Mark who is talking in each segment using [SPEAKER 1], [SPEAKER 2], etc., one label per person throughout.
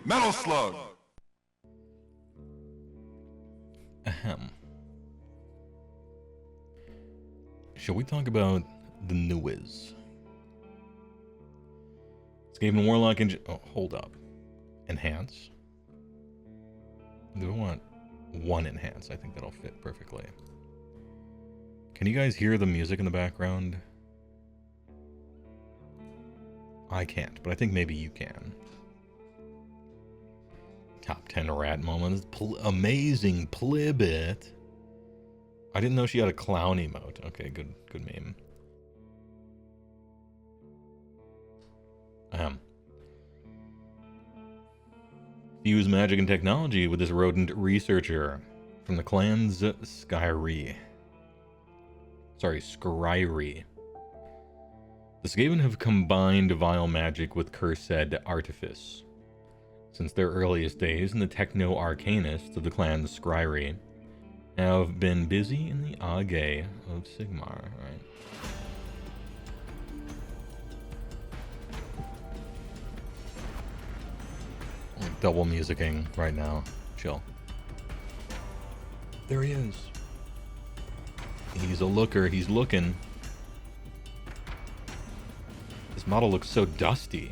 [SPEAKER 1] Metal Slug!
[SPEAKER 2] Ahem. Shall we talk about the newiz? SKAVEN Warlock oh, hold up. Enhance? Do I want one enhance? I think that'll fit perfectly. Can you guys hear the music in the background? I can't, but I think maybe you can. Top 10 rat moments. Amazing Plibit. I didn't know she had a clown emote. Okay, good meme. Fuse magic and technology with this rodent researcher from the clans Skyri. Sorry, Skryri. The SKAVEN have combined vile magic with cursed artifice. Since their earliest days, and the techno-arcanists of the clan Skryri have been busy in the Age of Sigmar, right? Double musicking right now. Chill. There he is. He's a looker. He's looking. This model looks so dusty,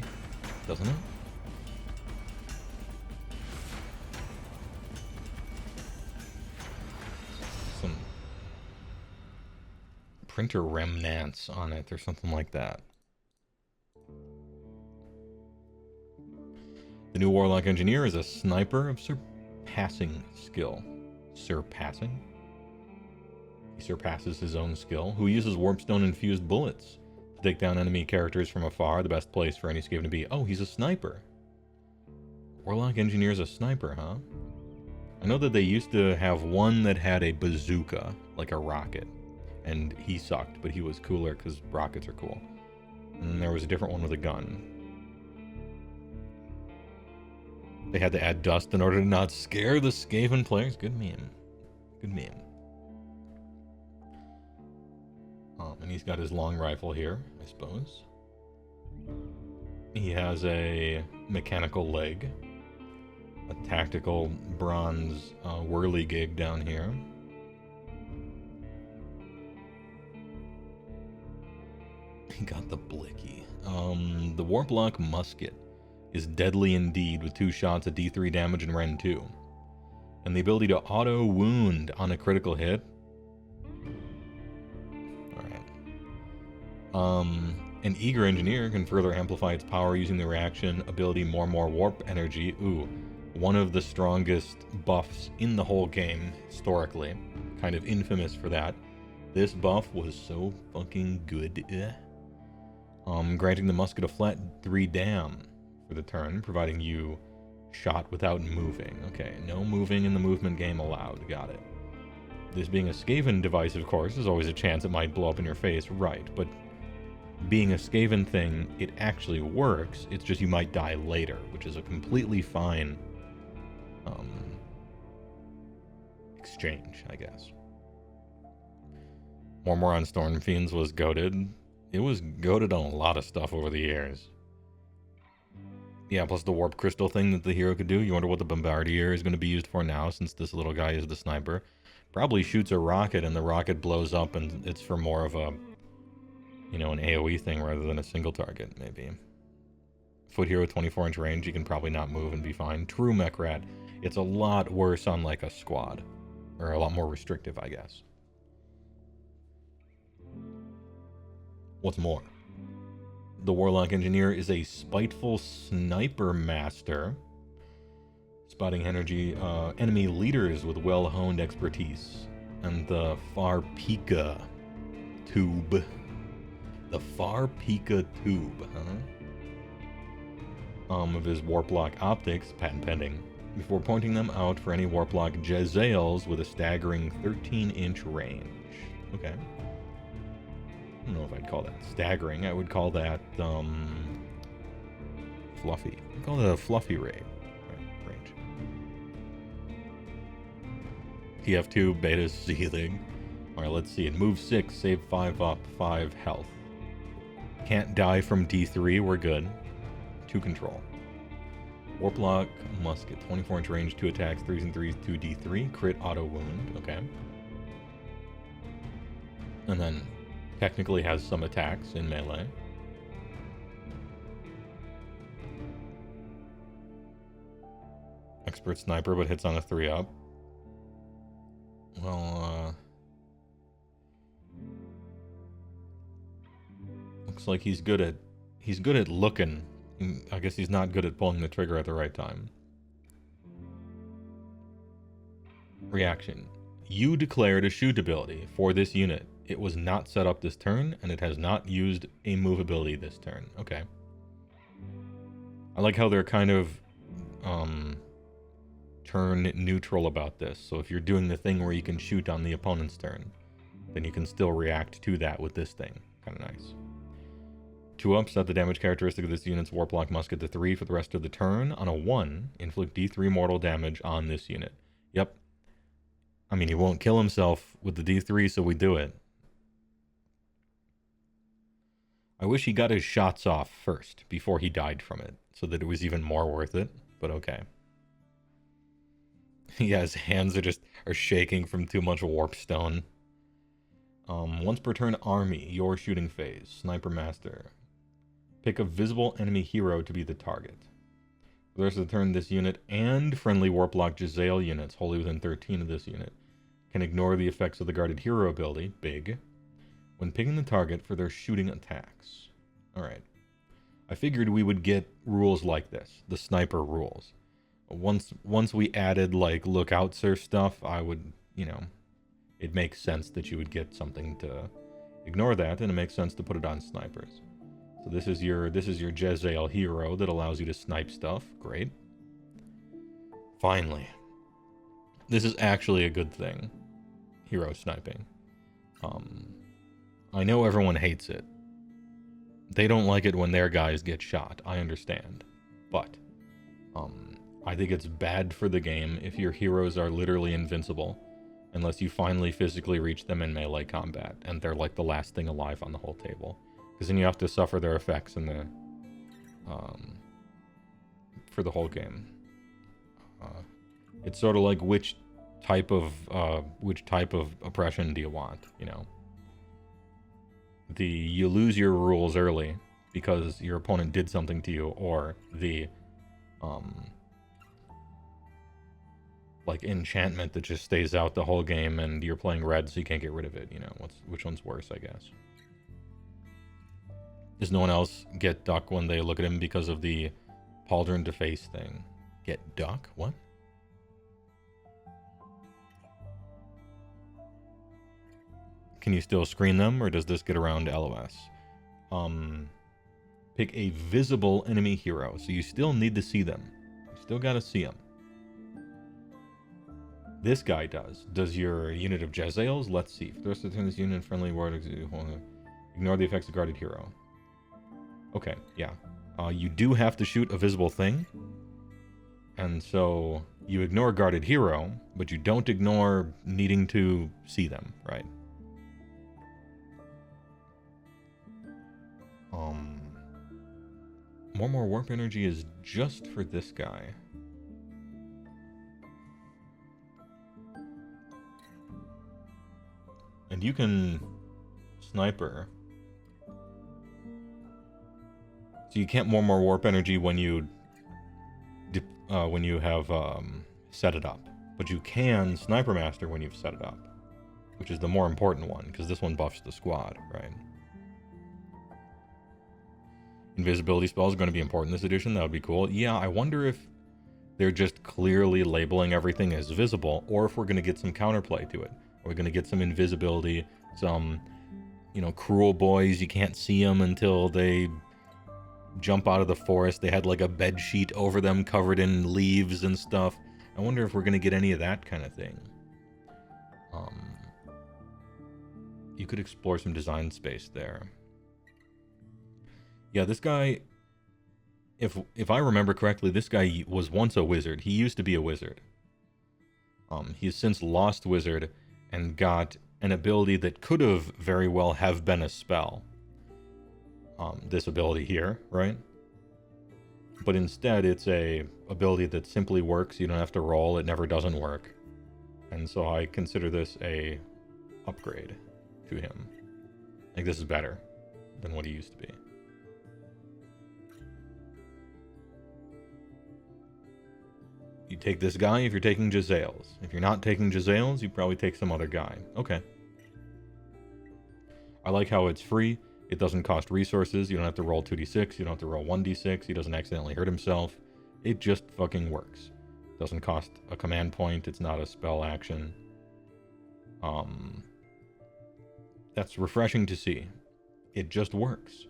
[SPEAKER 2] doesn't it? Some printer remnants on it or something like that. The new Warlock engineer is a sniper of surpassing skill. Surpassing? He surpasses his own skill. Who uses warpstone-infused bullets to take down enemy characters from afar. The best place for any SKAVEN to be. Oh, he's a sniper. Warlock engineer's a sniper, huh? I know that they used to have one that had a bazooka, like a rocket. And he sucked, but he was cooler because rockets are cool. And then there was a different one with a gun. They had to add dust in order to not scare the SKAVEN players. Good meme. Good meme. And he's got his long rifle here, I suppose. He has a mechanical leg. A tactical bronze whirligig down here. He got the blicky. The Warlock musket is deadly indeed with 2 shots at D3 damage and Ren 2. And the ability to auto-wound on a critical hit. Alright. An eager engineer can further amplify its power using the reaction ability more warp energy. Ooh, one of the strongest buffs in the whole game, historically. Kind of infamous for that. This buff was so fucking good. Granting the musket a flat 3 dam for the turn, providing you shot without moving. Okay, no moving in the movement game allowed. Got it. This being a SKAVEN device, of course, there's always a chance it might blow up in your face, right? But being a SKAVEN thing, it actually works. It's just you might die later, which is a completely fine exchange, I guess. More on Stormfiends was goated. It was goated on a lot of stuff over the years. Yeah, plus the warp crystal thing that the hero could do. You wonder what the bombardier is going to be used for now, since this little guy is the sniper. Probably shoots a rocket and the rocket blows up and it's for more of a, you know, an AoE thing rather than a single target, maybe. Foot hero 24-inch range, you can probably not move and be fine. True mech rat. It's a lot worse on like a squad. Or a lot more restrictive, I guess. What's more? The Warlock engineer is a spiteful sniper master, spotting enemy leaders with well-honed expertise, and the Far Pika tube. The Far Pika tube, huh? Of his Warlock optics, patent pending, before pointing them out for any Warlock Jezzails with a staggering 13-inch range. Okay. I don't know if I'd call that staggering. I would call that, fluffy. I'd call that a fluffy range. TF2, beta seething. Alright, let's see it. Move 6, save 5 up, 5 health. Can't die from D3, we're good. 2 control. Warlock musket, 24-inch range, 2 attacks, 3s and 3s, 2d3, crit auto wound, okay. And then technically has some attacks in melee. Expert sniper, but hits on a 3-up. Well, looks like he's good at looking. I guess he's not good at pulling the trigger at the right time. Reaction. You declared a shoot ability for this unit. It was not set up this turn, and it has not used a move ability this turn. Okay. I like how they're kind of turn neutral about this. So if you're doing the thing where you can shoot on the opponent's turn, then you can still react to that with this thing. Kind of nice. 2-up, set the damage characteristic of this unit's Warlock musket to 3 for the rest of the turn. On a 1, inflict D3 mortal damage on this unit. Yep. I mean, he won't kill himself with the D3, so we do it. I wish he got his shots off first, before he died from it, so that it was even more worth it, but okay. Yeah, his hands are shaking from too much warp stone. Once per turn army, your shooting phase, Sniper Master. Pick a visible enemy hero to be the target. For the rest of the turn, this unit and friendly Warlock Jezzail units, wholly within 13 of this unit, can ignore the effects of the guarded hero ability, big, when picking the target for their shooting attacks. Alright. I figured we would get rules like this, the sniper rules. Once we added, like, lookouts or stuff, I would, you know, it makes sense that you would get something to ignore that, and it makes sense to put it on snipers. So this is your Jezzail hero that allows you to snipe stuff. Great. Finally. This is actually a good thing. Hero sniping. I know everyone hates it. They don't like it when their guys get shot. I understand. But I think it's bad for the game if your heroes are literally invincible unless you finally physically reach them in melee combat and they're like the last thing alive on the whole table. Because then you have to suffer their effects in the for the whole game. It's sort of like which type of oppression do you want, you know? You lose your rules early because your opponent did something to you, or the like enchantment that just stays out the whole game and you're playing red so you can't get rid of it, you know? Which one's worse, I guess? Does no one else get duck when they look at him because of the pauldron to face thing? Get duck? What? Can you still screen them, or does this get around LOS? Pick a visible enemy hero, so you still need to see them. You still gotta see them. This guy does. Does your unit of Jezzails? Let's see. For the rest of the turn, this unit friendly ward ignore the effects of guarded hero. Okay, yeah. You do have to shoot a visible thing, and so you ignore guarded hero, but you don't ignore needing to see them, right? More warp energy is just for this guy. And you can sniper. So you can't more warp energy when you have set it up, but you can Sniper Master when you've set it up, which is the more important one because this one buffs the squad, right? Invisibility spells are going to be important this edition. That would be cool. Yeah, I wonder if they're just clearly labeling everything as visible, or if we're going to get some counterplay to it. Are we going to get some invisibility, some, you know, cruel boys, you can't see them until they jump out of the forest. They had like a bed sheet over them covered in leaves and stuff. I wonder if we're going to get any of that kind of thing. You could explore some design space there. Yeah, this guy, if I remember correctly, this guy was once a wizard. He used to be a wizard. He's since lost wizard and got an ability that could have very well have been a spell. This ability here, right? but instead it's a ability that simply works. You don't have to roll. It never doesn't work. And so I consider this a upgrade to him. I think this is better than what he used to be. You take this guy if you're taking Jezzail's. If you're not taking Jezzail's, you probably take some other guy. Okay. I like how it's free. It doesn't cost resources. You don't have to roll 2d6. You don't have to roll 1d6. He doesn't accidentally hurt himself. It just fucking works. Doesn't cost a command point. It's not a spell action. That's refreshing to see. It just works.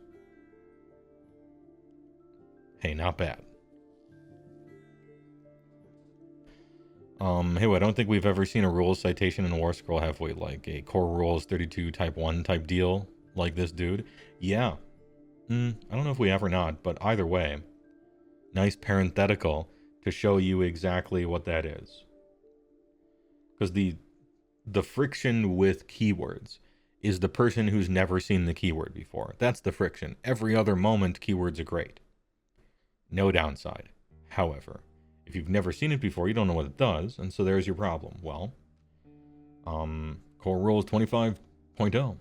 [SPEAKER 2] Hey, not bad. Heywoah, I don't think we've ever seen a rules citation in War Scroll, have we? Like a core rules 32 type 1 type deal like this dude? Yeah. I don't know if we have or not, but either way, nice parenthetical to show you exactly what that is. Because the friction with keywords is the person who's never seen the keyword before. That's the friction. Every other moment, keywords are great. No downside. However, if you've never seen it before, you don't know what it does, and so there's your problem. Well, Core Rules 25.0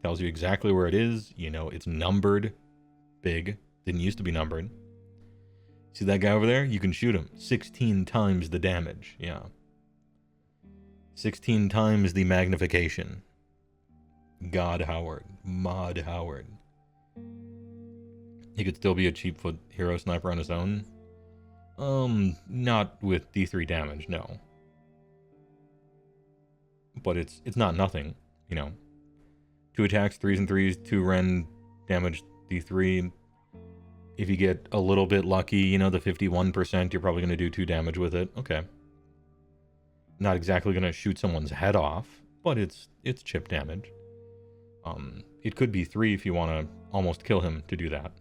[SPEAKER 2] tells you exactly where it is. You know, it's numbered big. Didn't used to be numbered. See that guy over there? You can shoot him. 16 times the damage. Yeah. 16 times the magnification. God Howard. Mod Howard. He could still be a cheapfoot hero sniper on his own. Not with D3 damage, no. But it's not nothing, you know. 2 attacks, 3s and 3s, 2 Ren damage D3. If you get a little bit lucky, you know, the 51%, you're probably going to do 2 damage with it. Okay. Not exactly going to shoot someone's head off, but it's chip damage. It could be 3 if you want to almost kill him to do that.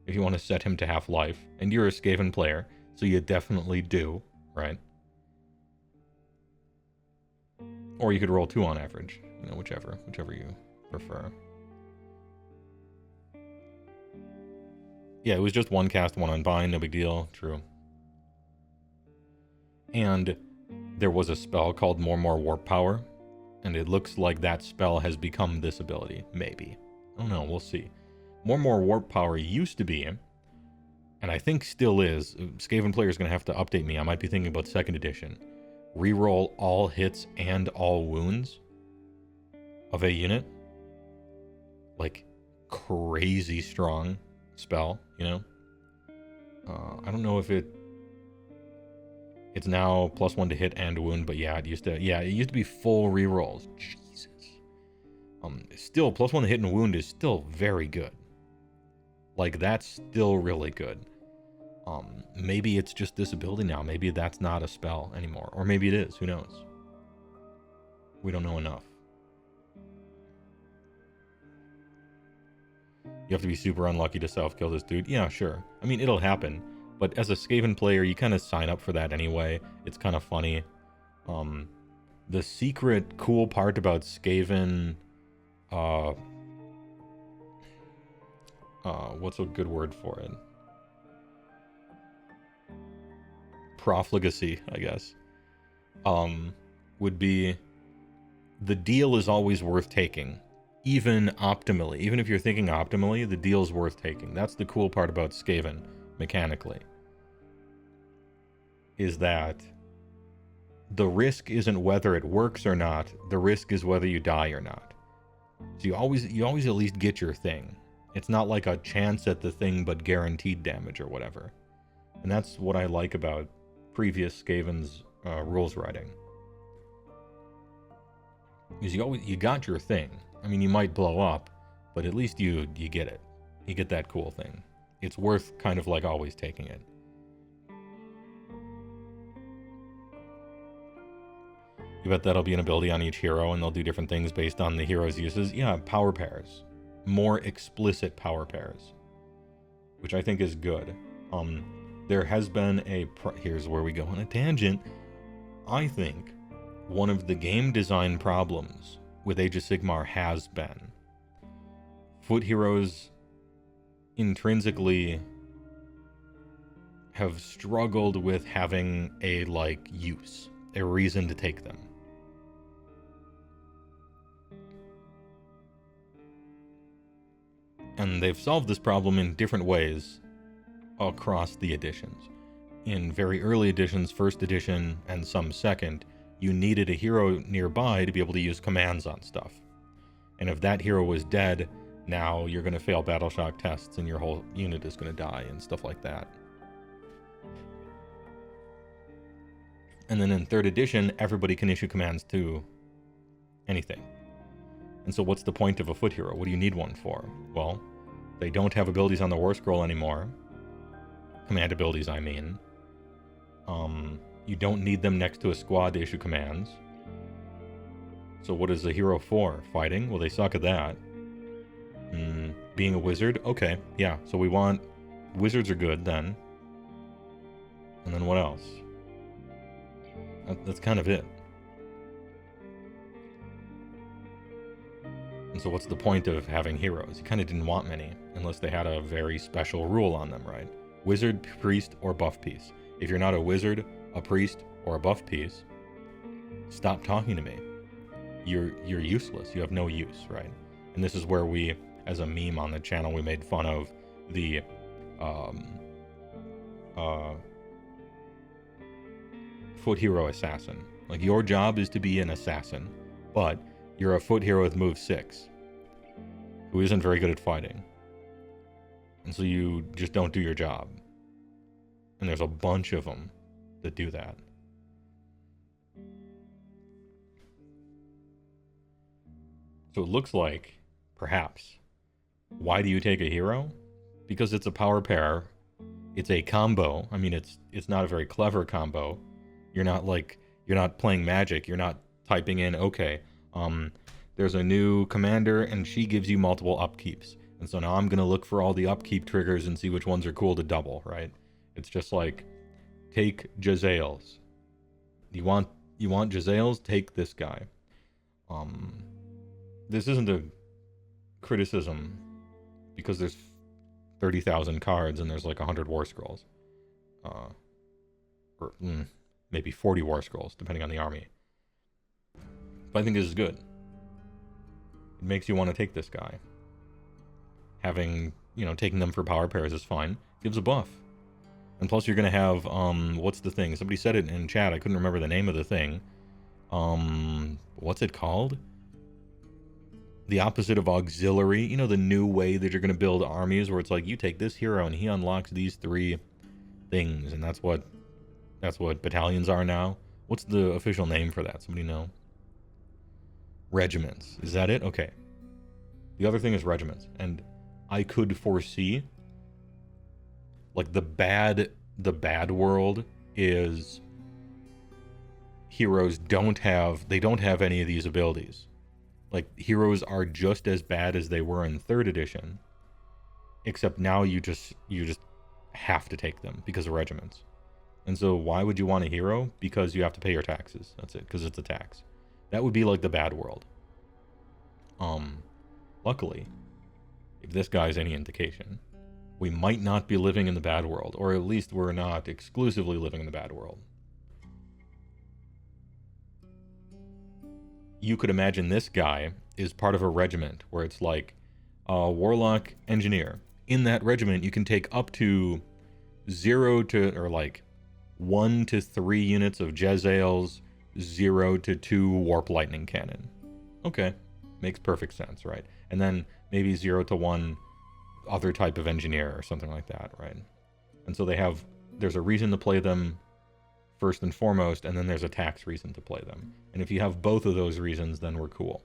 [SPEAKER 2] If you want to set him to half life, and you're a SKAVEN player, so you definitely do, right? Or you could roll 2 on average, you know, whichever you prefer. Yeah, it was just 1 cast, 1 unbind, no big deal, true. And there was a spell called More Warp Power, and it looks like that spell has become this ability, maybe. I don't know, we'll see. More Warp Power used to be, and I think still is, SKAVEN player is going to have to update me, I might be thinking about 2nd edition. Reroll all hits and all wounds of a unit. Like, crazy strong spell, you know? I don't know if it's now +1 to hit and wound, but yeah, it used to be full rerolls. Jesus. Still, +1 to hit and wound is still very good. Like, that's still really good. Maybe it's just this ability now. Maybe that's not a spell anymore. Or maybe it is. Who knows? We don't know enough. You have to be super unlucky to self-kill this dude. Yeah, sure. I mean, it'll happen. But as a SKAVEN player, you kind of sign up for that anyway. It's kind of funny. The secret cool part about SKAVEN... what's a good word for it? Profligacy, I guess. Would be the deal is always worth taking. Even optimally. Even if you're thinking optimally, the deal's worth taking. That's the cool part about SKAVEN, mechanically. Is that the risk isn't whether it works or not, the risk is whether you die or not. So you always at least get your thing. It's not like a chance at the thing but guaranteed damage or whatever. And that's what I like about previous SKAVEN's rules writing. Because you got your thing. I mean, you might blow up, but at least you get it. You get that cool thing. It's worth kind of like always taking it. You bet that'll be an ability on each hero, and they'll do different things based on the hero's uses. Yeah, power pairs. More explicit power pairs. Which I think is good. There has been here's where we go on a tangent. I think one of the game design problems with Age of Sigmar has been foot heroes intrinsically have struggled with having a, like, use, a reason to take them. And they've solved this problem in different ways across the editions. In very early editions, first edition, and some second, you needed a hero nearby to be able to use commands on stuff. And if that hero was dead, now you're going to fail battle shock tests and your whole unit is going to die and stuff like that. And then in third edition, everybody can issue commands to anything. And so what's the point of a foot hero? What do you need one for? Well, they don't have abilities on the war scroll anymore. Command abilities, I mean. You don't need them next to a squad to issue commands. So what is a hero for? Fighting? Well, they suck at that. Being a wizard? Okay, yeah. So we want... Wizards are good, then. And then what else? That's kind of it. And so what's the point of having heroes? You kind of didn't want many, unless they had a very special rule on them, right? Wizard, priest, or buff piece. If you're not a wizard, a priest, or a buff piece, stop talking to me. You're useless. You have no use, right? And this is where we, as a meme on the channel, we made fun of the foot hero assassin. Like, your job is to be an assassin, but you're a foot hero with move 6 who isn't very good at fighting. And so you just don't do your job. And there's a bunch of them that do that. So it looks like, perhaps, why do you take a hero? Because it's a power pair. It's a combo. I mean, it's not a very clever combo. You're not playing Magic. You're not typing in, okay, there's a new commander and she gives you multiple upkeeps. And so now I'm going to look for all the upkeep triggers and see which ones are cool to double, right? It's just like, take Jezzail's. You want Jezzail's? Take this guy. This isn't a criticism because there's 30,000 cards and there's like 100 war scrolls. Or maybe 40 war scrolls, depending on the army. But I think this is good. It makes you want to take this guy. Having, taking them for power pairs is fine. Gives a buff. And plus you're going to have, what's the thing? Somebody said it in chat. I couldn't remember the name of the thing. What's it called? The opposite of auxiliary. The new way that you're going to build armies where it's like, you take this hero and he unlocks these 3 things. And that's what battalions are now. What's the official name for that? Somebody know? Regiments. Is that it? Okay. The other thing is regiments. And I could foresee, like, the bad world is heroes don't have any of these abilities. Like, heroes are just as bad as they were in 3rd edition, except now you just have to take them because of regiments. And so why would you want a hero? Because you have to pay your taxes. That's it, because it's a tax. That would be like the bad world. Luckily, if this guy's any indication, we might not be living in the bad world, or at least we're not exclusively living in the bad world. You could imagine this guy is part of a regiment where it's like a Warlock engineer. In that regiment, you can take up to 1 to 3 units of Jezzail's, 0 to 2 warp lightning cannon. Okay, makes perfect sense, right? And then maybe 0 to 1 other type of engineer or something like that, right? And so there's a reason to play them first and foremost, and then there's a tax reason to play them. And if you have both of those reasons, then we're cool.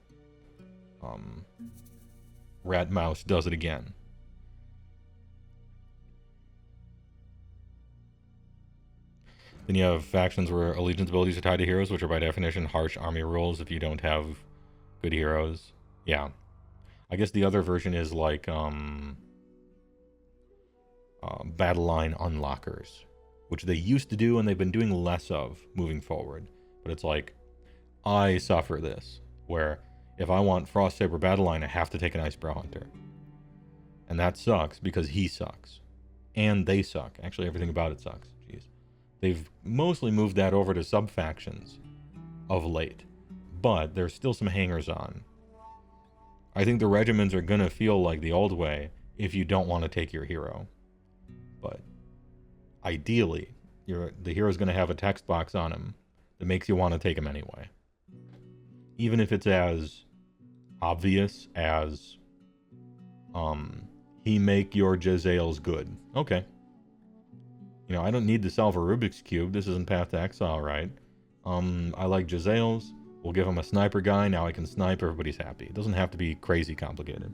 [SPEAKER 2] Rat Mouse does it again. Then you have factions where allegiance abilities are tied to heroes, which are by definition harsh army rules if you don't have good heroes. Yeah. I guess the other version is like battle line unlockers, which they used to do and they've been doing less of moving forward. But it's like, I suffer this, where if I want Frost Saber battle line, I have to take an Icebrow Hunter. And that sucks because he sucks. and they suck. Actually, everything about it sucks. Jeez. They've mostly moved that over to sub-factions of late, but there's still some hangers-on. I think the regiments are going to feel like the old way if you don't want to take your hero. But ideally, the hero's going to have a text box on him that makes you want to take him anyway. Even if it's as obvious as, he make your Jezzails good. Okay. You know, I don't need to solve a Rubik's Cube. This isn't Path to Exile, right? I like Jezzails. We'll give him a sniper guy. Now I can snipe. Everybody's happy. It doesn't have to be crazy complicated.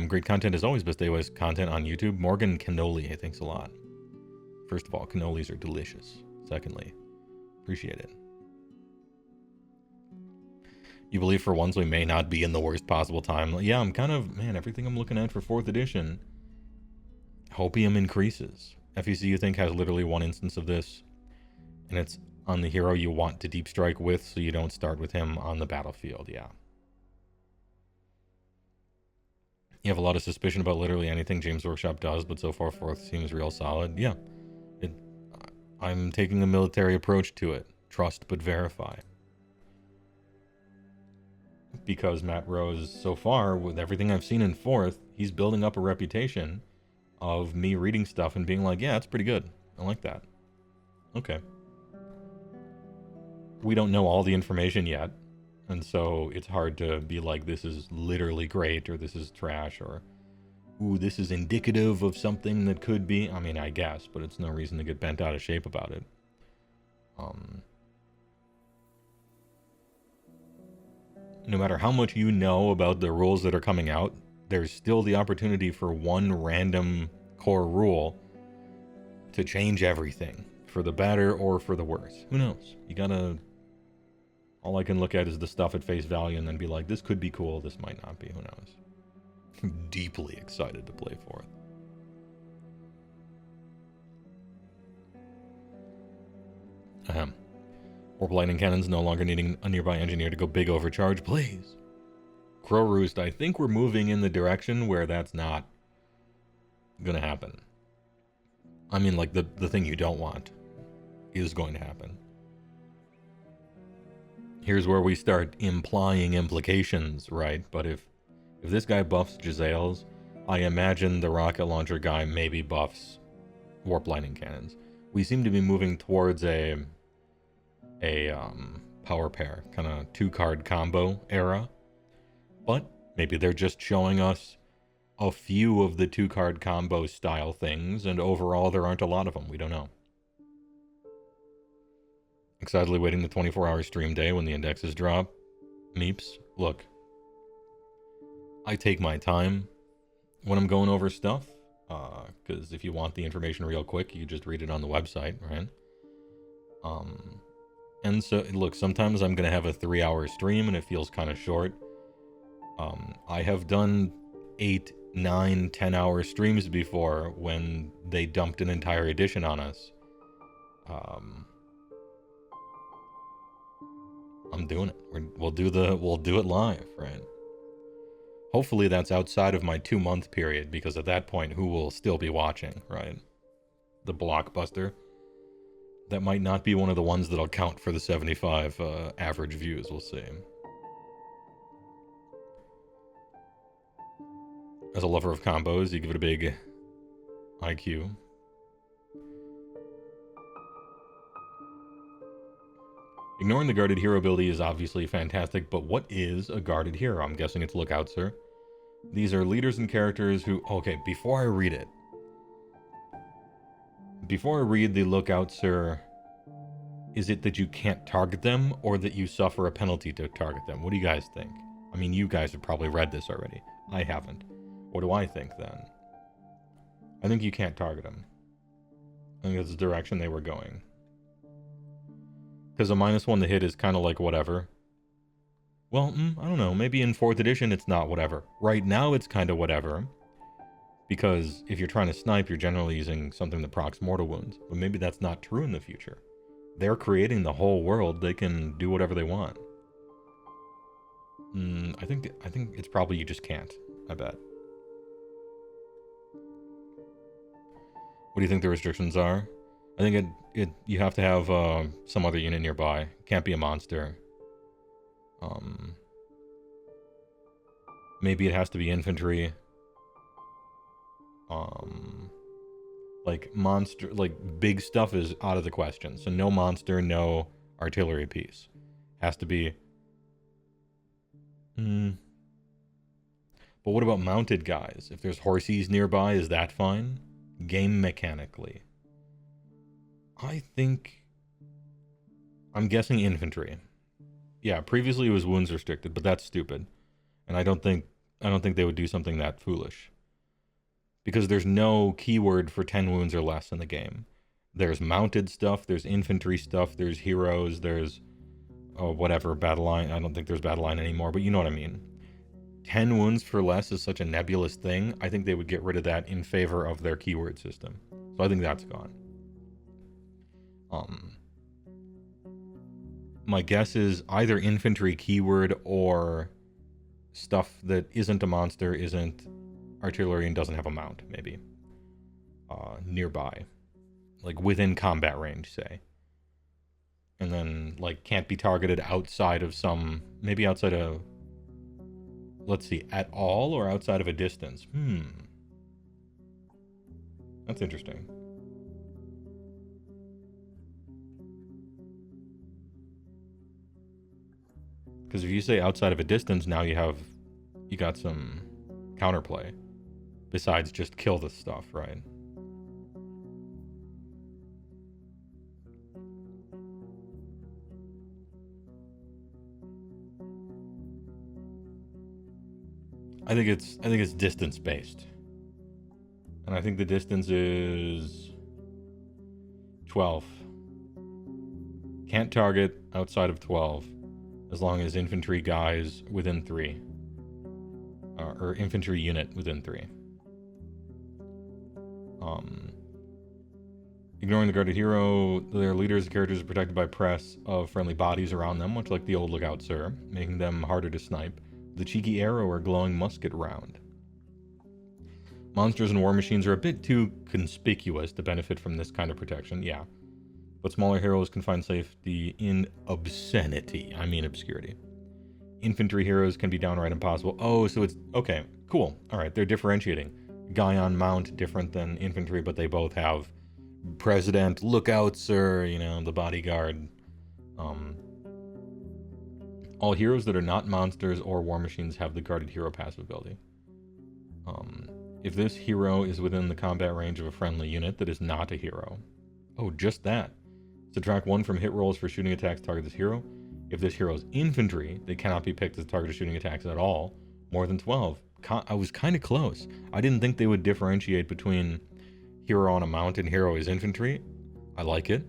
[SPEAKER 2] Great content as always. Best always content on YouTube. Morgan Cannoli, thanks a lot. First of all, cannolis are delicious. Secondly, appreciate it. You believe for once we may not be in the worst possible time. Yeah, I'm kind of, man, everything I'm looking at for 4th edition, hopium increases. FEC, you think, has literally one instance of this, and it's on the hero you want to deep strike with, so you don't start with him on the battlefield. Yeah. You have a lot of suspicion about literally anything James Workshop does, but so far 4th seems real solid. Yeah. I'm taking a military approach to it. Trust but verify. Because Matt Rose, so far, with everything I've seen in 4th, he's building up a reputation of me reading stuff and being like, yeah, it's pretty good. I like that. Okay. We don't know all the information yet, and so it's hard to be like, this is literally great, or this is trash, or, ooh, this is indicative of something that could be. I mean, I guess, but it's no reason to get bent out of shape about it. No matter how much you know about the rules that are coming out, there's still the opportunity for one random core rule to change everything, for the better or for the worse. Who knows? You gotta... All I can look at is the stuff at face value and then be like, this could be cool, this might not be, who knows? Deeply excited to play 4th. Ahem. Orb lightning cannons no longer needing a nearby engineer to go big overcharge, please. Crow Roost, I think we're moving in the direction where that's not gonna happen. I mean, like, the thing you don't want is going to happen. Here's where we start implying implications, right? But if this guy buffs Jezzails, I imagine the rocket launcher guy maybe buffs warp lightning cannons. We seem to be moving towards a power pair, kind of 2-card combo era. But maybe they're just showing us a few of the 2-card combo style things, and overall there aren't a lot of them. We don't know. Excitedly waiting the 24-hour stream day when the indexes drop. Meeps, look. I take my time when I'm going over stuff, because if you want the information real quick, you just read it on the website, right? And so, look, sometimes I'm going to have a 3-hour stream and it feels kind of short. I have done 8, 9, 10-hour streams before when they dumped an entire edition on us. I'm doing it. We'll do it live, right? Hopefully that's outside of my 2-month period, because at that point, who will still be watching, right? The blockbuster. That might not be one of the ones that'll count for the 75 average views, we'll see. As a lover of combos, you give it a big IQ. Ignoring the guarded hero ability is obviously fantastic, but what is a guarded hero? I'm guessing it's Lookout Sir. These are leaders and characters who... Okay, before I read it. Before I read the Lookout Sir, is it that you can't target them, or that you suffer a penalty to target them? What do you guys think? I mean, you guys have probably read this already. I haven't. What do I think, then? I think you can't target them. I think that's the direction they were going. Because a -1 to hit is kind of like whatever. Well, I don't know. Maybe in 4th edition it's not whatever. Right now it's kind of whatever. Because if you're trying to snipe, you're generally using something that procs mortal wounds. But maybe that's not true in the future. They're creating the whole world. They can do whatever they want. I think it's probably you just can't. I bet. What do you think the restrictions are? I think you have to have some other unit nearby. Can't be a monster. Maybe it has to be infantry. Like monster, like big stuff is out of the question. So no monster, no artillery piece. Has to be. But what about mounted guys? If there's horsies nearby, is that fine? Game mechanically. I'm guessing infantry. Yeah, previously it was wounds restricted, but that's stupid. And I don't think they would do something that foolish. Because there's no keyword for 10 wounds or less in the game. There's mounted stuff, there's infantry stuff, there's heroes, there's whatever, battle line. I don't think there's battle line anymore, but you know what I mean. 10 wounds for less is such a nebulous thing. I think they would get rid of that in favor of their keyword system. So I think that's gone. My guess is either infantry keyword or stuff that isn't a monster, isn't artillery, and doesn't have a mount, maybe. Nearby. Like within combat range, say. And then, like, can't be targeted outside of some... Maybe outside of... Let's see, at all or outside of a distance? That's interesting. Because if you say outside of a distance, now you got some counterplay. Besides just kill the stuff, right? I think it's distance based. And I think the distance is 12. Can't target outside of 12 as long as infantry guys within 3. Or infantry unit within 3. Ignoring the guarded hero, their leaders and characters are protected by press of friendly bodies around them, much like the old Lookout Sir, making them harder to snipe. The cheeky arrow or glowing musket round. Monsters and war machines are a bit too conspicuous to benefit from this kind of protection, yeah. But smaller heroes can find safety in obscenity. I mean obscurity. Infantry heroes can be downright impossible. Oh, so it's... Okay, cool. Alright, they're differentiating. Guy on mount, different than infantry, but they both have President, Lookout Sir, you know, the bodyguard. All heroes that are not monsters or war machines have the guarded hero passive ability. If this hero is within the combat range of a friendly unit that is not a hero. Oh, just that. Subtract 1 from hit rolls for shooting attacks target this hero. If this hero is infantry, they cannot be picked as a target of shooting attacks at all. More than 12. I was kind of close. I didn't think they would differentiate between hero on a mount and hero is infantry. I like it.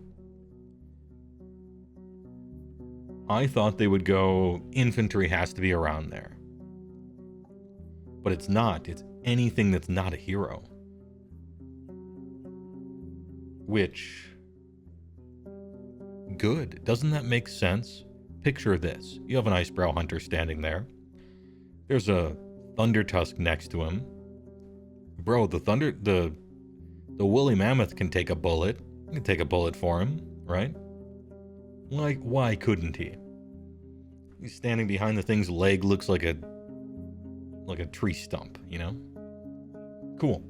[SPEAKER 2] I thought they would go infantry has to be around there. But it's not. It's anything that's not a hero. Which... Good. Doesn't that make sense? Picture this. You have an Icebrow Hunter standing there. There's a Thunder Tusk next to him. Bro, the woolly mammoth can take a bullet. You can take a bullet for him, right? Like, why couldn't he? He's standing behind the thing's leg, looks like a tree stump, you know? Cool.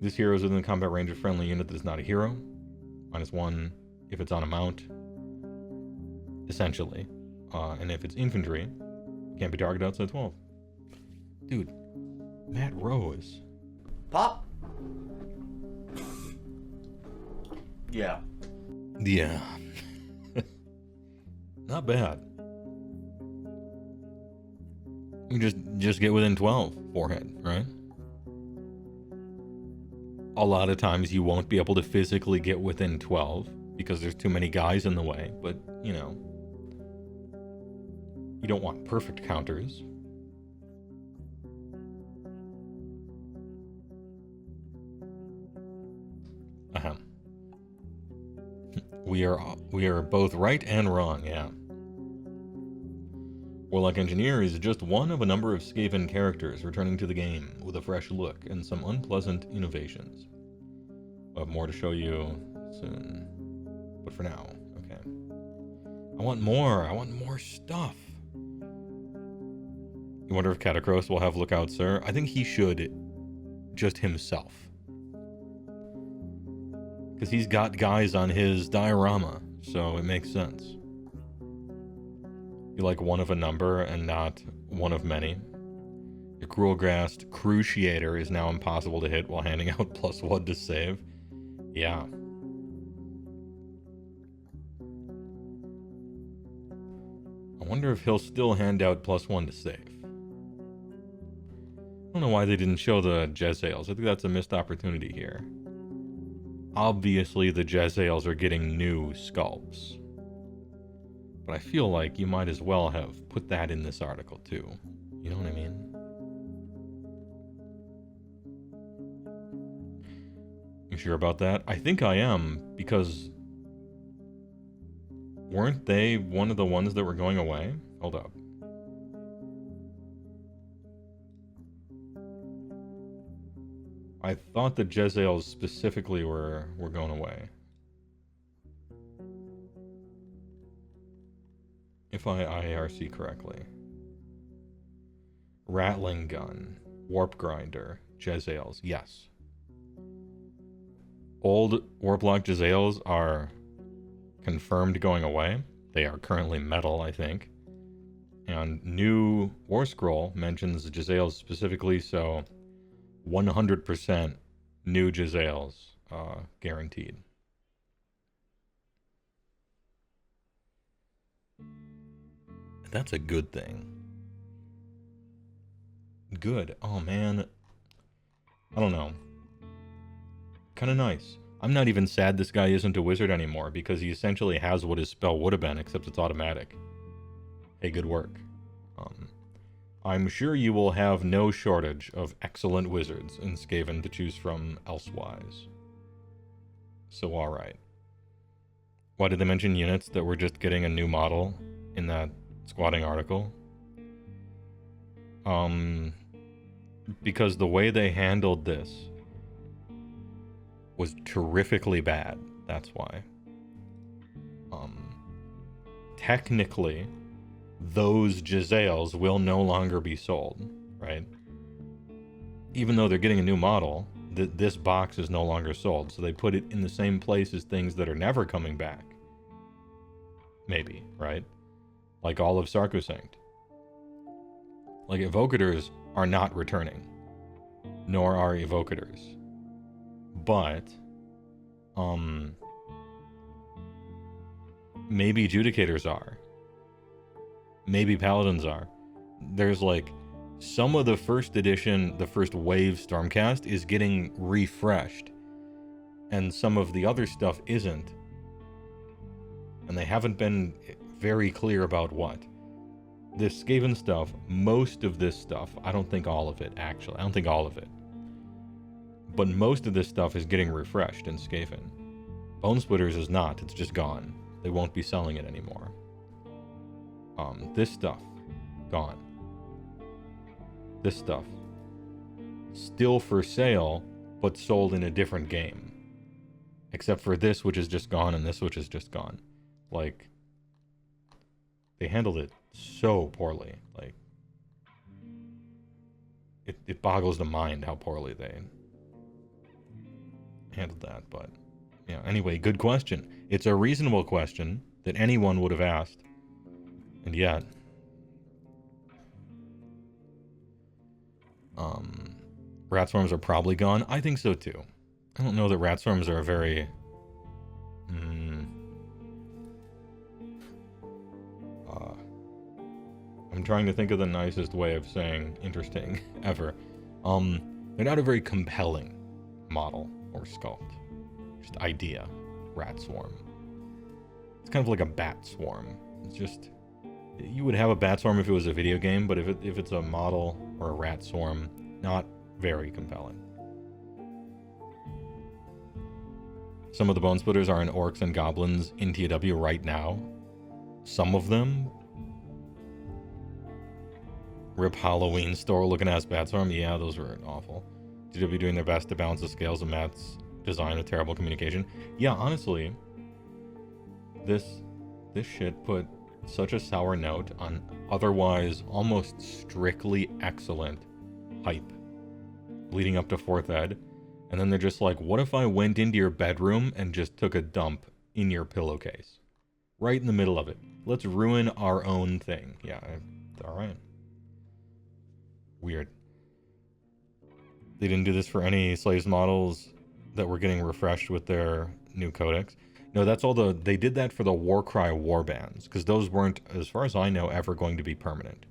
[SPEAKER 2] This hero is within the combat range of a friendly unit that is not a hero. -1 if it's on a mount, essentially. And if it's infantry, can't be targeted outside 12. Dude, Matt Rose.
[SPEAKER 1] Pop? Yeah.
[SPEAKER 2] Yeah. Not bad. You just get within 12 forehead, right? A lot of times you won't be able to physically get within 12 because there's too many guys in the way, but, you know, you don't want perfect counters. We are both right and wrong, yeah. Warlock Engineer is just one of a number of SKAVEN characters returning to the game with a fresh look and some unpleasant innovations. We'll have more to show you soon. But for now, okay. I want more. I want more stuff. You wonder if Catacross will have Lookout Sir? I think he should just himself. Because he's got guys on his diorama, so it makes sense. You're like one of a number and not one of many. The Cruelgrassed Cruciator is now impossible to hit while handing out +1 to save. Yeah. I wonder if he'll still hand out +1 to save. I don't know why they didn't show the Jezzails. I think that's a missed opportunity here. Obviously, the Jezzails are getting new sculpts. But I feel like you might as well have put that in this article, too. You know what I mean? You sure about that? I think I am, because... weren't they one of the ones that were going away? Hold up. I thought the Jezzails specifically were going away. If I IARC correctly. Rattling Gun, Warp Grinder, Jezzails, yes. Old Warplock Jezzails are confirmed going away. They are currently metal, I think. And new War Scroll mentions Jezzails specifically, so 100% new Jezzails guaranteed. That's a good thing. Good. Oh, man. I don't know. Kind of nice. I'm not even sad this guy isn't a wizard anymore, because he essentially has what his spell would have been, except it's automatic. Hey, good work. I'm sure you will have no shortage of excellent wizards in SKAVEN to choose from elsewise. So, alright. Why did they mention units that were just getting a new model in that squatting article? Because the way they handled this was terrifically bad. That's why. Technically, those Jezzails will no longer be sold, right? Even though they're getting a new model, this box is no longer sold. So they put it in the same place as things that are never coming back. Maybe, right? Like all of Sarcosanct. Like, Evocators are not returning. Nor are Evocators. But, maybe Judicators are. Maybe Paladins are. There's like, some of the first edition, the first wave Stormcast is getting refreshed. And some of the other stuff isn't. And they haven't been very clear about what. This SKAVEN stuff, most of this stuff, I don't think all of it, actually. I don't think all of it. But most of this stuff is getting refreshed in SKAVEN. Bone Splitters is not. It's just gone. They won't be selling it anymore. This stuff, gone. This stuff, still for sale, but sold in a different game. Except for this, which is just gone, and this, which is just gone. Like, they handled it so poorly. Like, it boggles the mind how poorly they handled that. But, yeah, anyway, good question. It's a reasonable question that anyone would have asked. And yet, rat swarms are probably gone. I think so too. I don't know that rat swarms are a very... I'm trying to think of the nicest way of saying interesting ever. They're not a very compelling model or sculpt. Just idea. Rat swarm. It's kind of like a bat swarm. It's just... You would have a bat swarm if it was a video game, but if it's a model or a rat swarm, not very compelling. Some of the Bone Splitters are in Orcs and Goblins in TW right now. Some of them. Rip Halloween store looking ass bat swarm. Yeah, those were awful. TW doing their best to balance the scales of design with terrible communication. Yeah, honestly, this shit put such a sour note on otherwise almost strictly excellent hype leading up to 4th Ed. And then they're just like, what if I went into your bedroom and just took a dump in your pillowcase? Right in the middle of it. Let's ruin our own thing. Yeah, alright. Weird. They didn't do this for any Slaves models that were getting refreshed with their new codex. No, that's all they did that for the Warcry warbands, because those weren't, as far as I know, ever going to be permanent.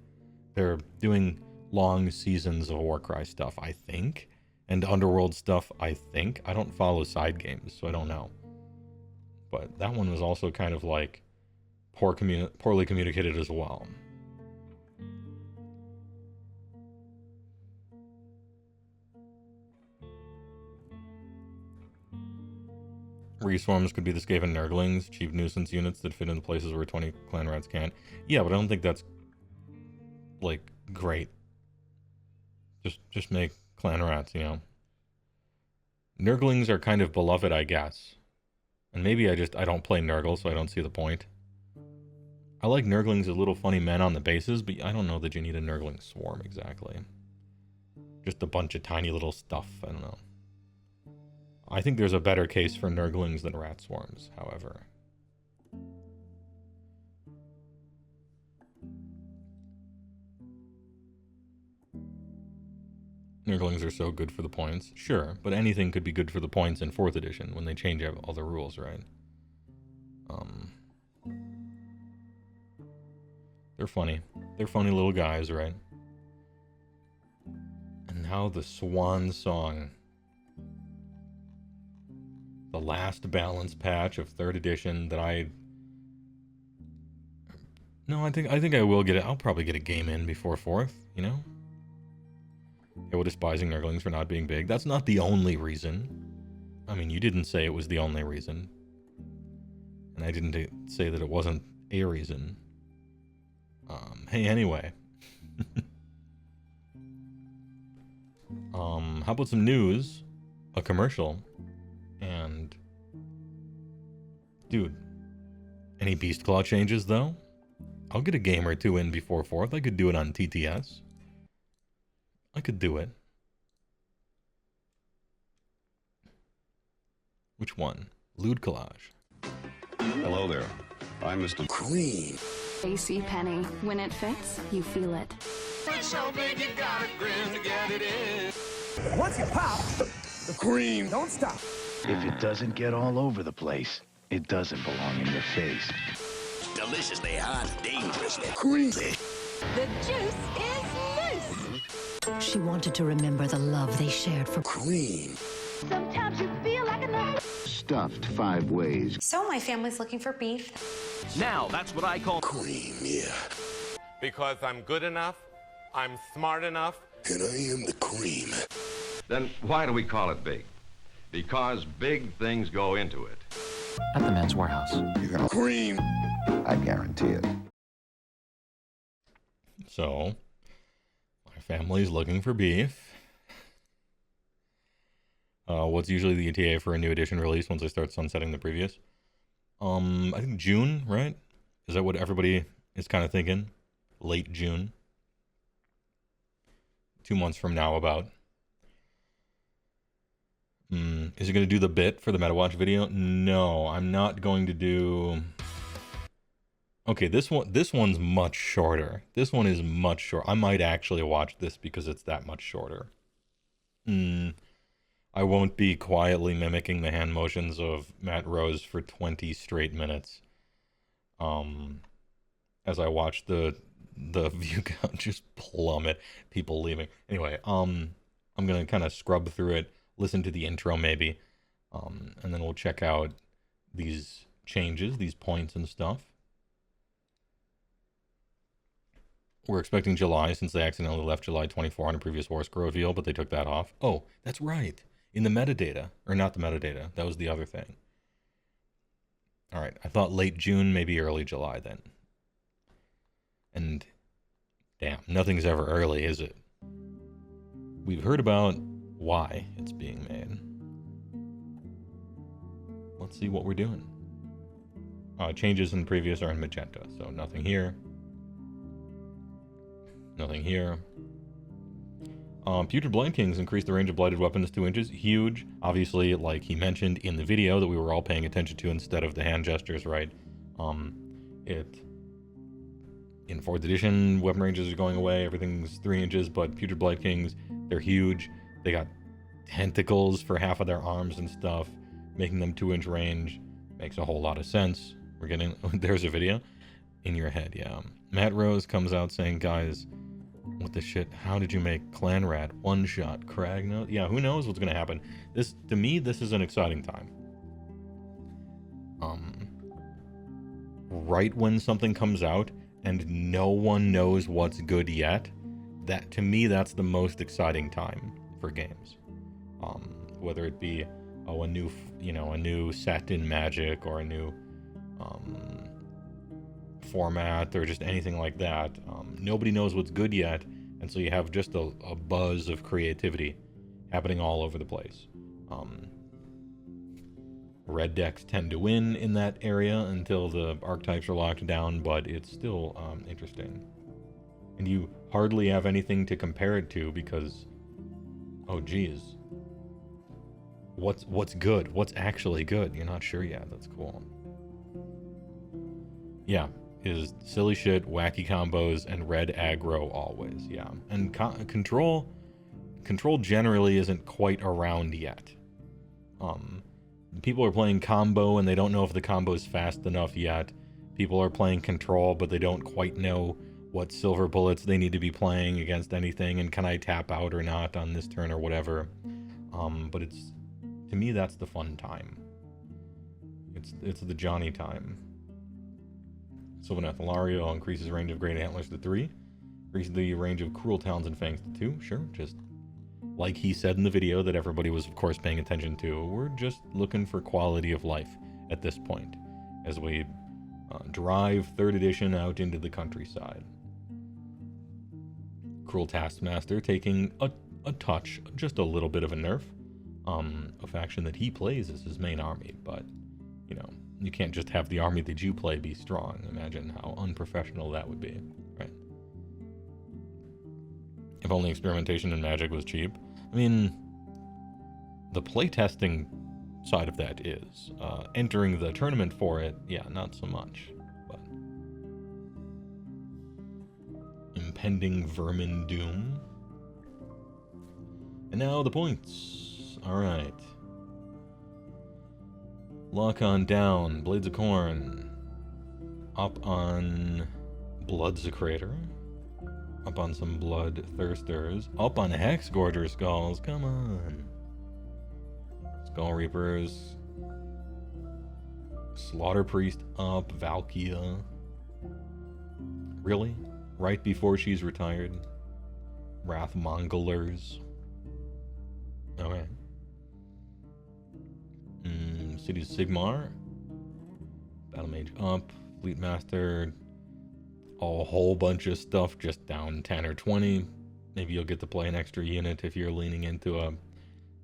[SPEAKER 2] They're doing long seasons of Warcry stuff, I think. And Underworld stuff, I think. I don't follow side games, so I don't know. But that one was also kind of like poorly communicated as well. Reswarms could be the SKAVEN Nurglings, cheap nuisance units that fit into places where 20 clan rats can't. Yeah, but I don't think that's, like, great. Just make clan rats, you know. Nurglings are kind of beloved, I guess. And maybe I don't play Nurgle, so I don't see the point. I like Nurglings as little funny men on the bases, but I don't know that you need a Nurgling swarm exactly. Just a bunch of tiny little stuff, I don't know. I think there's a better case for Nurglings than rat swarms, however. Nurglings are so good for the points. Sure, but anything could be good for the points in 4th edition when they change all the rules, right? They're funny. They're funny little guys, right? And now the swan song. The last balance patch of 3rd edition that I think I will get it. I'll probably get a game in before 4th, you know? Heywoah despising Nurglings for not being big. That's not the only reason. I mean, you didn't say it was the only reason. And I didn't say that it wasn't a reason. Hey, anyway. How about some news? A commercial. And... dude. Any Beast Claw changes, though? I'll get a game or two in before 4th. I could do it on TTS. I could do it. Which one? Lewd Collage.
[SPEAKER 3] Hello there. I'm Mr. Cream.
[SPEAKER 4] AC Penny. When it fits, you feel it.
[SPEAKER 3] It's so big you gotta grin to get it in.
[SPEAKER 5] Once you pop,
[SPEAKER 3] The cream.
[SPEAKER 5] don't stop.
[SPEAKER 6] If it doesn't get all over the place, it doesn't belong in your face.
[SPEAKER 3] Deliciously hot, dangerously creamy.
[SPEAKER 7] The juice is loose.
[SPEAKER 8] She wanted to remember the love they shared for
[SPEAKER 3] Cream.
[SPEAKER 7] Sometimes you feel like a
[SPEAKER 6] Stuffed 5 ways.
[SPEAKER 9] So my family's looking for beef.
[SPEAKER 10] Now, that's what I call
[SPEAKER 3] Cream, yeah.
[SPEAKER 11] Because I'm good enough, I'm smart enough.
[SPEAKER 3] And I am the cream.
[SPEAKER 12] Then why do we call it big? Because big things go into it.
[SPEAKER 10] at the Men's Warehouse.
[SPEAKER 3] You're gonna cream.
[SPEAKER 6] I guarantee it.
[SPEAKER 2] So, my family's looking for beef. What's usually the ETA for a new edition release once I start sunsetting the previous? I think June, right? Is that what everybody is kind of thinking? Late June. 2 months from now, about. Is it going to do the bit for the Metawatch video? No, I'm not going to do... Okay, this one's much shorter. This one is much short. I might actually watch this because it's that much shorter. I won't be quietly mimicking the hand motions of Matt Rose for 20 straight minutes. As I watch the view count just plummet, people leaving. Anyway, I'm gonna kind of scrub through it, listen to the intro maybe, and then we'll check out these changes, these points and stuff. We're expecting July since they accidentally left July 24 on a previous War Scroll reveal, but they took that off. Oh, that's right. In the metadata, or not the metadata, that was the other thing. All right, I thought late June, maybe early July then. And damn, nothing's ever early, is it? We've heard about why it's being made. let's see what we're doing. Changes in previous are in magenta, so nothing here. Nothing here. Putrid Blight Kings increased the range of blighted weapons 2 inches. Huge. Obviously, like he mentioned in the video that we were all paying attention to instead of the hand gestures, right? In 4th edition, weapon ranges are going away. Everything's 3 inches, but Putrid Blight Kings, they're huge. They got tentacles for half of their arms and stuff, making them 2-inch range. Makes a whole lot of sense. We're getting... There's a video. In your head, yeah. Matt Rose comes out saying, guys... What the shit? How did you make Clan Rat one-shot Kragnos? Yeah, who knows what's gonna happen? This, to me, this is an exciting time. Right when something comes out and no one knows what's good yet, that, to me, that's the most exciting time for games. Whether it be a new set in Magic or a new format or just anything like that. Nobody knows what's good yet, and so you have just a buzz of creativity happening all over the place. Red decks tend to win in that area until the archetypes are locked down, but it's still interesting. And you hardly have anything to compare it to because, oh geez, what's good? What's actually good? You're not sure yet. That's cool. Yeah. Is silly shit, wacky combos, and red aggro always, yeah. And control generally isn't quite around yet. People are playing combo and they don't know if the combo is fast enough yet. People are playing control, but they don't quite know what silver bullets they need to be playing against anything, and can I tap out or not on this turn or whatever. But it's, to me, that's the fun time. It's the Johnny time. Sylvaneth Ilario increases range of Great Antlers to 3. Increases the range of Cruel Talons and Fangs to 2. Sure, just like he said in the video that everybody was, of course, paying attention to. We're just looking for quality of life at this point as we drive 3rd edition out into the countryside. Cruel Taskmaster taking a touch, just a little bit of a nerf. A faction that he plays as his main army, but, you know, you can't just have the army that you play be strong. Imagine how unprofessional that would be, right? If only experimentation in Magic was cheap. I mean, the playtesting side of that is. Entering the tournament for it, yeah, not so much. But impending Vermin Doom. And now the points. Alright. Lock on down, Blades of Corn. Up on Bloodsecrator. Up on some Blood Thirsters. Up on Hexgorger Skulls, come on. Skull Reapers. Slaughter Priest up, Valkia. Really? Right before she's retired? Wrath Mongolers. Okay. Cities Sigmar. Battle Mage up. Fleet Master. A whole bunch of stuff just down 10 or 20. Maybe you'll get to play an extra unit if you're leaning into a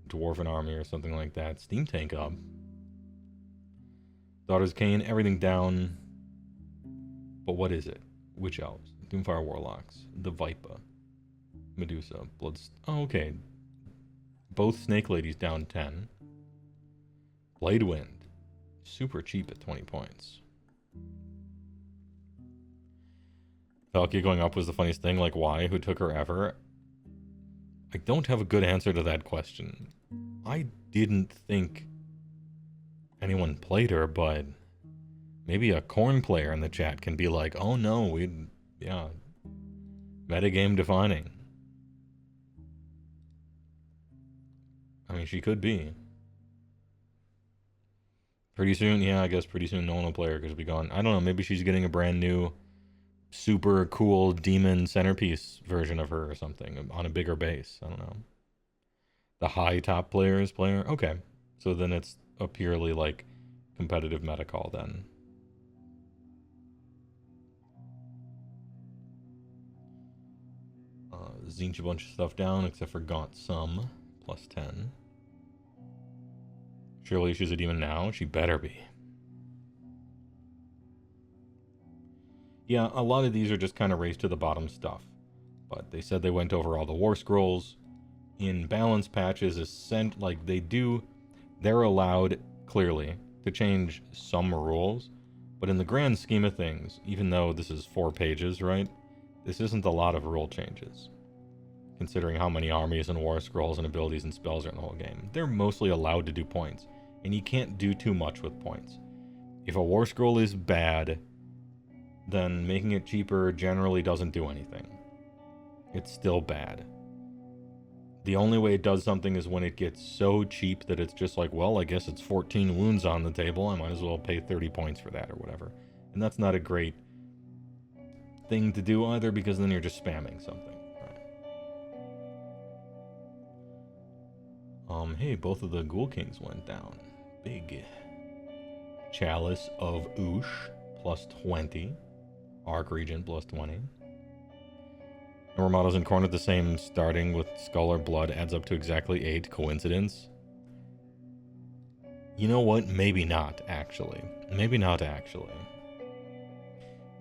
[SPEAKER 2] Dwarven army or something like that. Steam Tank up. Daughters Kane, everything down. But what is it? Witch Elves. Doomfire Warlocks. The Vipa. Medusa. Oh, okay. Both Snake Ladies down 10. Blade Wind. Super cheap at 20 points. Valkyrie going up was the funniest thing. Like, why? Who took her ever? I don't have a good answer to that question. I didn't think anyone played her, but maybe a Korn player in the chat can be like, oh no, yeah, metagame defining. I mean, she could be. Pretty soon, yeah, I guess pretty soon no one will play her because she'll be gone. I don't know, maybe she's getting a brand new super cool demon centerpiece version of her or something on a bigger base. I don't know. The high top players play her? Okay. So then it's a purely like competitive meta call then. Zinch a bunch of stuff down except for Gaunt Sum, plus 10. Surely she's a demon now. She better be. Yeah, a lot of these are just kind of race to the bottom stuff. But they said they went over all the war scrolls. In balance patches, they're allowed, clearly, to change some rules. But in the grand scheme of things, even though this is 4 pages, right? This isn't a lot of rule changes. Considering how many armies and war scrolls and abilities and spells are in the whole game. They're mostly allowed to do points. And you can't do too much with points. If a war scroll is bad, then making it cheaper generally doesn't do anything. It's still bad. The only way it does something is when it gets so cheap that it's just like, well, I guess it's 14 wounds on the table. I might as well pay 30 points for that or whatever. And that's not a great thing to do either, because then you're just spamming something. Right. Hey, both of the Ghoul Kings went down. Big. Chalice of Oosh, plus 20. Arc Regent, plus 20. Normado's and Cornet the same, starting with Skull or Blood, adds up to exactly 8. Coincidence? You know what? Maybe not, actually. Maybe not, actually.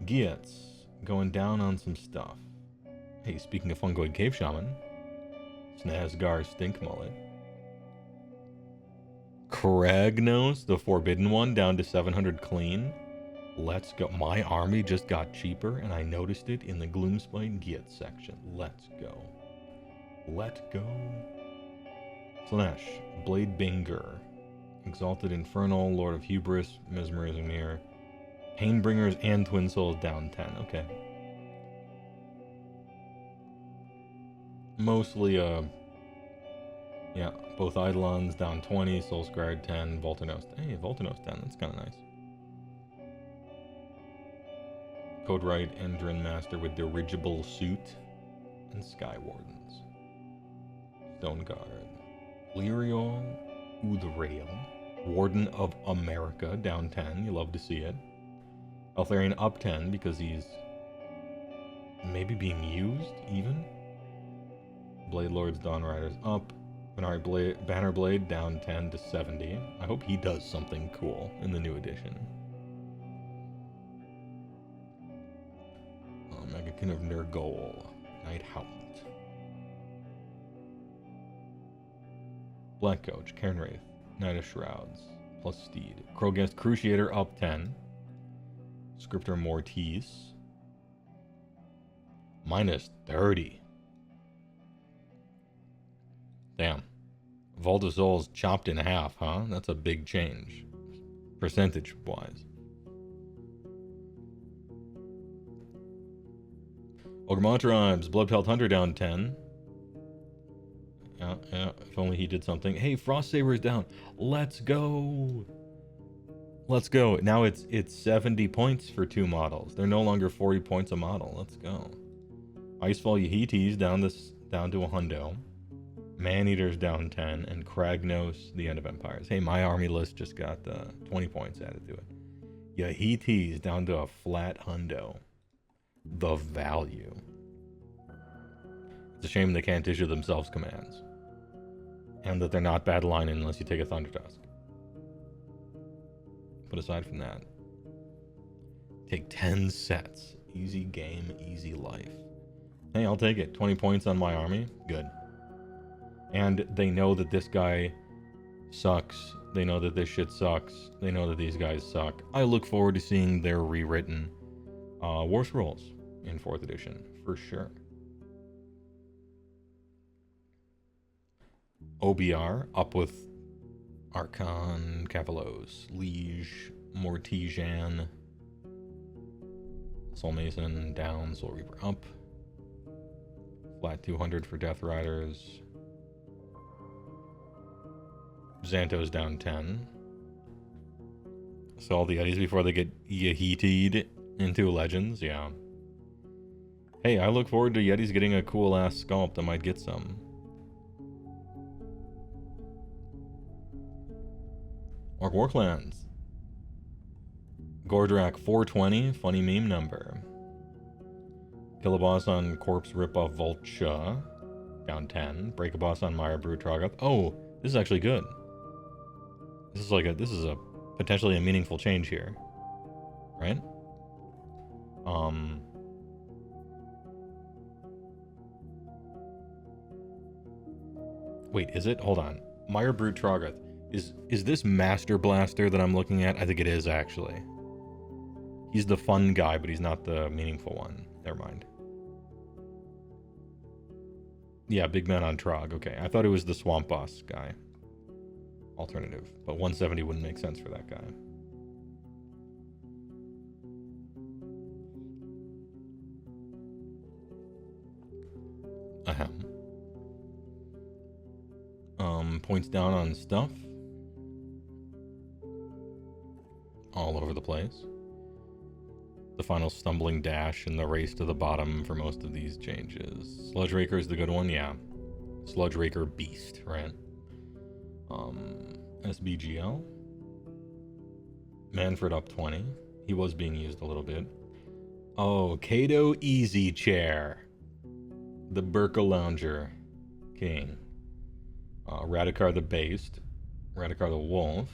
[SPEAKER 2] Gietz, going down on some stuff. Hey, speaking of Fungoid Cave Shaman, Snazgar Stink Mullet. Kragnos, the Forbidden One, down to 700 clean. Let's go. My army just got cheaper, and I noticed it in the Gloomspite Gietz section. Let's go. Let go. Slash, Blade Binger. Exalted Infernal, Lord of Hubris, Mesmerizing Mirror. Painbringers and Twin Souls down 10. Okay. Mostly, yeah, both Eidolons down 20, Soulscribe 10, Voltanos. Hey, Voltanos 10, that's kind of nice. Codewright, Endrin Master with Dirigible Suit, and Sky Wardens. Stone Guard. Lyriol, Uthrail, Warden of America, down 10, you love to see it. Eltharion up 10, because he's maybe being used, even. Blade Lords, Dawn Riders up. Banner Blade down 10 to 70. I hope he does something cool in the new edition. Megakin of Nergol. Night Hound. Black Coach, Cairn Wraith, Knight of Shrouds, plus Steed. Krogest Cruciator up 10. Scriptor Mortis. Minus 30. Damn. Vault of Souls chopped in half, huh? That's a big change. Percentage-wise. Ogremont Tribes, Bloodpelt Hunter down 10. Yeah, if only he did something. Hey, Frost Saber's down. Let's go. Let's go. Now it's 70 points for 2 models. They're no longer 40 points a model. Let's go. Icefall Yehites down to a hundo. Maneater's down 10, and Kragnos, the End of Empires. Hey, my army list just got 20 points added to it. Yehites down to a flat hundo. The value. It's a shame they can't issue themselves commands. And that they're not battle line unless you take a Thundertusk. But aside from that, take 10 sets. Easy game, easy life. Hey, I'll take it. 20 points on my army. Good. And they know that this guy sucks. They know that this shit sucks. They know that these guys suck. I look forward to seeing their rewritten War Scrolls in 4th edition, for sure. OBR, up with Archon, Cavalos, Liege, Mortijan, Soul Mason down, Soul Reaper up. Flat 200 for Death Riders. Xantos down 10. So all the Yetis before they get Yehiti'd into Legends, yeah. Hey, I look forward to Yetis getting a cool ass sculpt. I might get some. Orc Warclans. Gordrak 420, funny meme number. Kill a boss on Corpse Ripoff Vulture, down 10. Break a boss on Maya Brew Trogoth. Oh, this is actually good. This is a potentially a meaningful change here, right? Wait, is it? Hold on. Meyer Brute Trogoth. Is this Master Blaster that I'm looking at? I think it is, actually. He's the fun guy, but he's not the meaningful one. Never mind. Yeah, Big Man on Trog. Okay, I thought it was the Swamp Boss guy. Alternative. But 170 wouldn't make sense for that guy. Ahem. Points down on stuff. All over the place. The final stumbling dash and the race to the bottom for most of these changes. Sludge Raker is the good one, yeah. Sludge Raker Beast, right? SBGL. Manfred up 20. He was being used a little bit. Oh, Kato Easy Chair. The Burka Lounger King. Radikar the Based. Radikar the Wolf.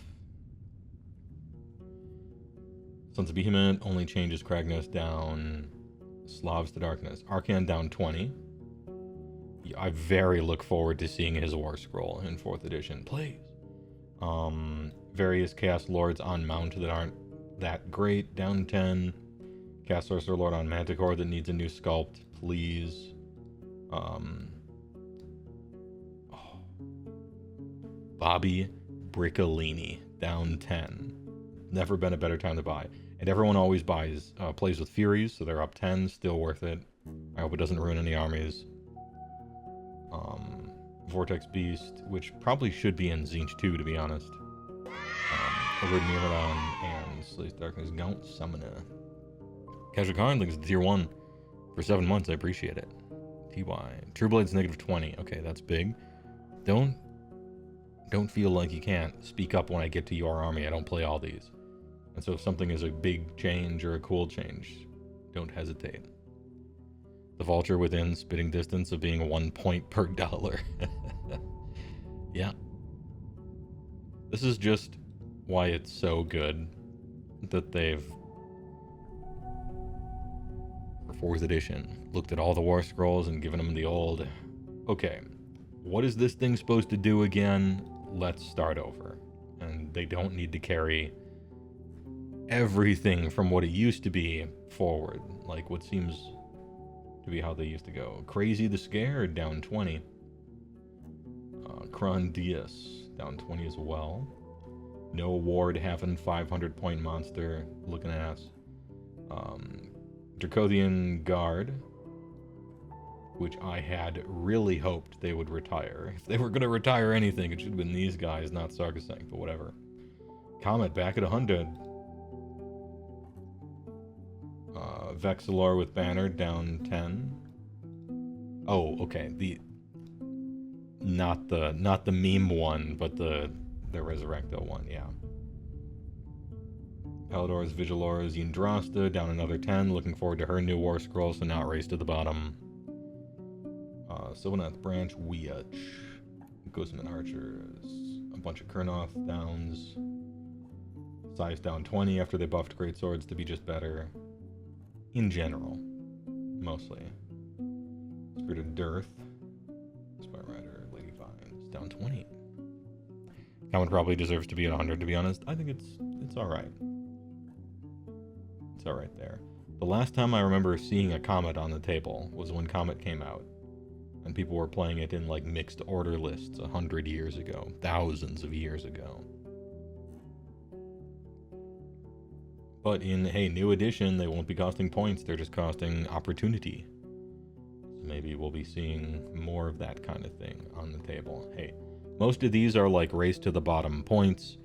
[SPEAKER 2] Sons of Behemoth only changes Kragnos down. Slavs to Darkness. Arcan down 20. I very look forward to seeing his War Scroll in 4th edition. Please. Various Chaos Lords on Mount that aren't that great. Down 10. Chaos Sorcerer Lord on Manticore that needs a new sculpt. Please. Bobby Briccolini. Down 10. Never been a better time to buy. And everyone always buys, plays with Furies, so they're up 10, still worth it. I hope it doesn't ruin any armies. Vortex Beast, which probably should be in Zinch 2, to be honest. Over Myrmidon and Slays Darkness Gaunt Summoner. Casual Khan links to tier 1 for 7 months, I appreciate it. TY. True Blade's negative 20. Okay, that's big. Don't feel like you can't speak up when I get to your army. I don't play all these. And so if something is a big change or a cool change, don't hesitate. The Vulture within spitting distance of being 1 point per dollar. Yeah. This is just why it's so good that they've, for 4th edition, looked at all the War Scrolls and given them the old, okay, what is this thing supposed to do again? Let's start over. And they don't need to carry everything from what it used to be forward, like what seems to be how they used to go. Crazy the Scared, down 20. Kron Diaz, down 20 as well. No Ward, having 500 point monster, looking ass. Dracothian Guard, which I had really hoped they would retire. If they were going to retire anything, it should have been these guys, not Sarkasang, but whatever. Comet back at 100. Vexilor with Banner down 10. Oh, okay. Not the meme one, but the Resurrecto one, yeah. Palador's Vigilor's Yndrasta down another 10. Looking forward to her new War Scroll, so not race to the bottom. Sylvaneth Branch, Weach. Ghostman Archers. A bunch of Kurnoth downs. Size down 20 after they buffed Great Swords to be just better. In general. Mostly. Spirit of Dearth. Spy Rider, Lady Vines. Down 20. That one probably deserves to be at 100, to be honest. I think it's alright. It's alright there. The last time I remember seeing a Comet on the table was when Comet came out. And people were playing it in like mixed order lists 100 years ago. Thousands of years ago. But in, hey, new edition, they won't be costing points. They're just costing opportunity. So maybe we'll be seeing more of that kind of thing on the table. Hey, most of these are like race to the bottom points.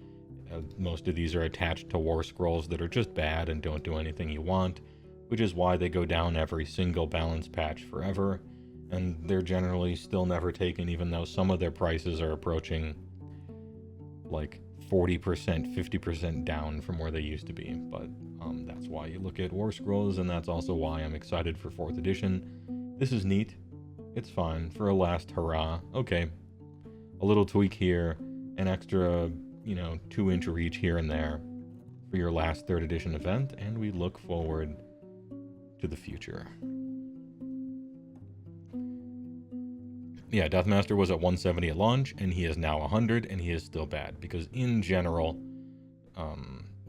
[SPEAKER 2] Most of these are attached to War Scrolls that are just bad and don't do anything you want, which is why they go down every single balance patch forever. And they're generally still never taken, even though some of their prices are approaching like 40%, 50% down from where they used to be. But that's why you look at War Scrolls, and that's also why I'm excited for 4th edition. This is neat. It's fine for a last hurrah. Okay, a little tweak here, an extra 2-inch reach here and there for your last 3rd edition event, and we look forward to the future. Yeah, Deathmaster was at 170 at launch, and he is now 100, and he is still bad. Because in general,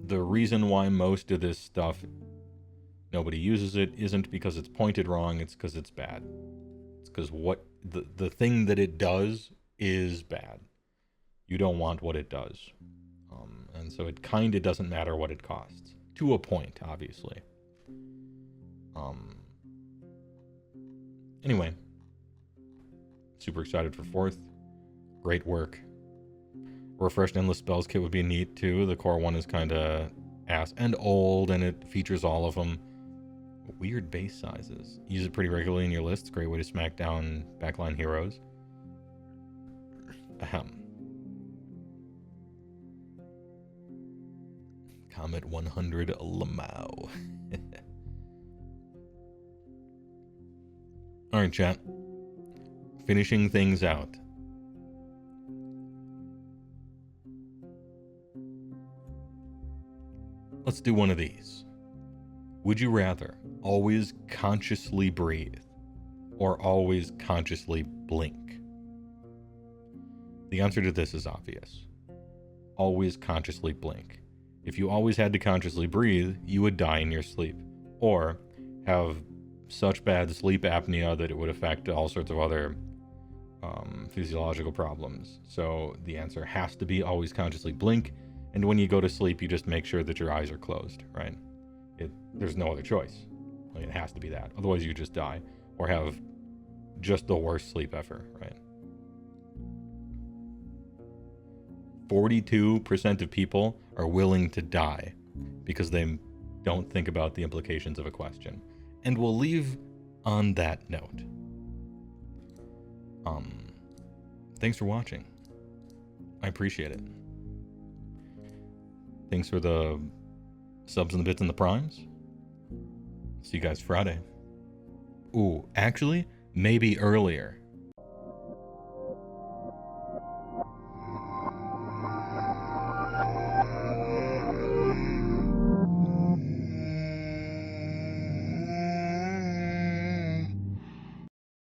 [SPEAKER 2] the reason why most of this stuff, nobody uses it, isn't because it's pointed wrong, it's because it's bad. It's because what the thing that it does is bad. You don't want what it does. And so it kind of doesn't matter what it costs. To a point, obviously. Anyway. Super excited for 4th. Great work. Refreshed Endless Spells kit would be neat too. The core one is kind of ass and old, and it features all of them. Weird base sizes. Use it pretty regularly in your lists. Great way to smack down backline heroes. Ahem. Comet 100 Lamau. Alright, chat. Finishing things out. Let's do one of these. Would you rather always consciously breathe or always consciously blink? The answer to this is obvious. Always consciously blink. If you always had to consciously breathe, you would die in your sleep, or have such bad sleep apnea that it would affect all sorts of other physiological problems. So the answer has to be always consciously blink, and when you go to sleep, you just make sure that your eyes are closed, right? There's no other choice. Like, it has to be that. Otherwise, you just die, or have just the worst sleep ever, right? 42% of people are willing to die because they don't think about the implications of a question. And we'll leave on that note. Thanks for watching. I appreciate it. Thanks for the subs and the bits and the primes. See you guys Friday. Ooh, actually, maybe earlier.